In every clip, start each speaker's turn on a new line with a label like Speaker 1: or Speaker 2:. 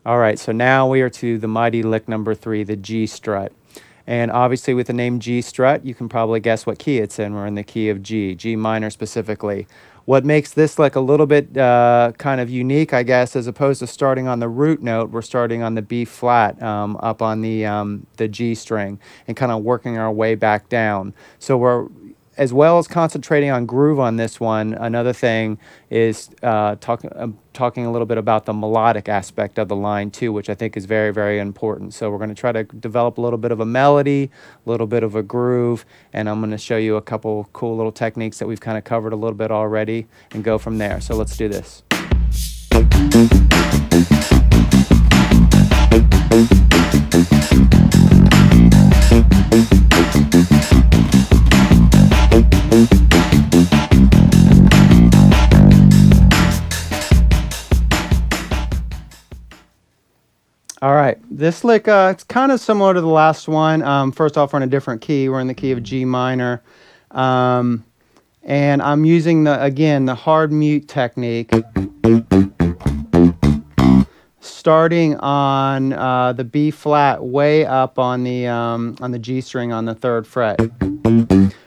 Speaker 1: All right, so now we are to the mighty lick number 3, the G strut. And obviously with the name G strut, you can probably guess what key it's in. We're in the key of G, G minor specifically. What makes this lick a little bit kind of unique, I guess, as opposed to starting on the root note, we're starting on the B flat up on the G string and kind of working our way back down. So we're, as well as concentrating on groove on this one, another thing is talking a little bit about the melodic aspect of the line too, which I think is very, very important. So we're going to try to develop a little bit of a melody, a little bit of a groove, and I'm going to show you a couple cool little techniques that we've kind of covered a little bit already and go from there. So let's do this. All right, this lick, it's kind of similar to the last one. First off, we're in a different key. We're in the key of G minor. And I'm using, again, the hard mute technique. Starting on the B flat way up on the G string on the 3rd fret.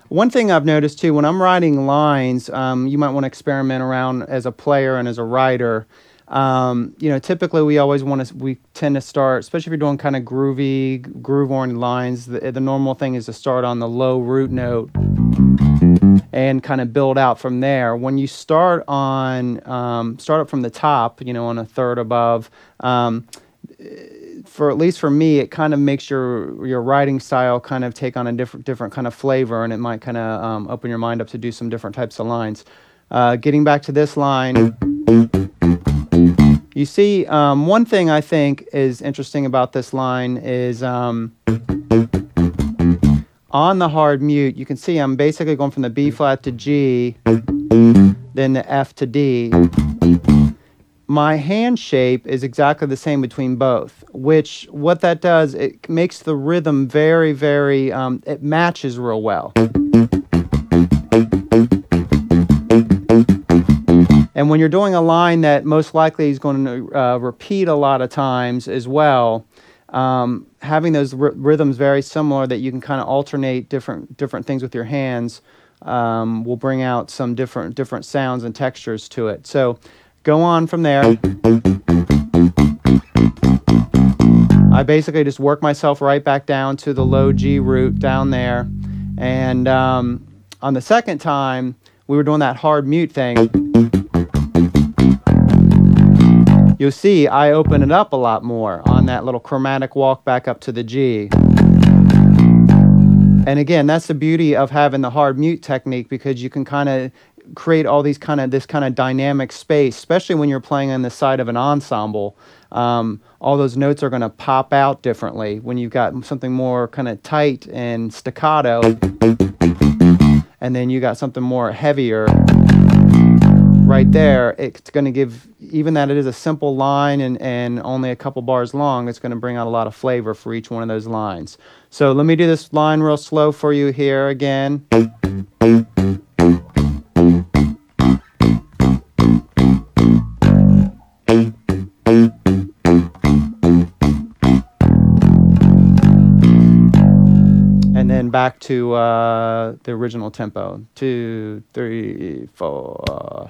Speaker 1: One thing I've noticed too, when I'm writing lines, you might want to experiment around as a player and as a writer. You know, typically we tend to start, especially if you're doing kind of groove-oriented lines, the normal thing is to start on the low root note and kind of build out from there. When you start up from the top, you know, on a 3rd above, at least for me, it kind of makes your writing style kind of take on a different kind of flavor, and it might kind of open your mind up to do some different types of lines. Getting back to this line, you see, one thing I think is interesting about this line is on the hard mute, you can see I'm basically going from the B flat to G, then the F to D. My hand shape is exactly the same between both, which what that does, it makes the rhythm very, very, it matches real well. And when you're doing a line that most likely is going to repeat a lot of times as well, having those rhythms very similar that you can kind of alternate different things with your hands will bring out some different sounds and textures to it. So go on from there. I basically just work myself right back down to the low G root down there. And on the second time, we were doing that hard mute thing. You'll see I open it up a lot more on that little chromatic walk back up to the G. And again, that's the beauty of having the hard mute technique, because you can kind of create all this kind of dynamic space, especially when you're playing on the side of an ensemble. All those notes are going to pop out differently when you've got something more kind of tight and staccato, and then you got something more heavier right there. It's going to give, even that it is a simple line and only a couple bars long, it's going to bring out a lot of flavor for each one of those lines. So let me do this line real slow for you here again. And then back to the original tempo. 2, 3, 4.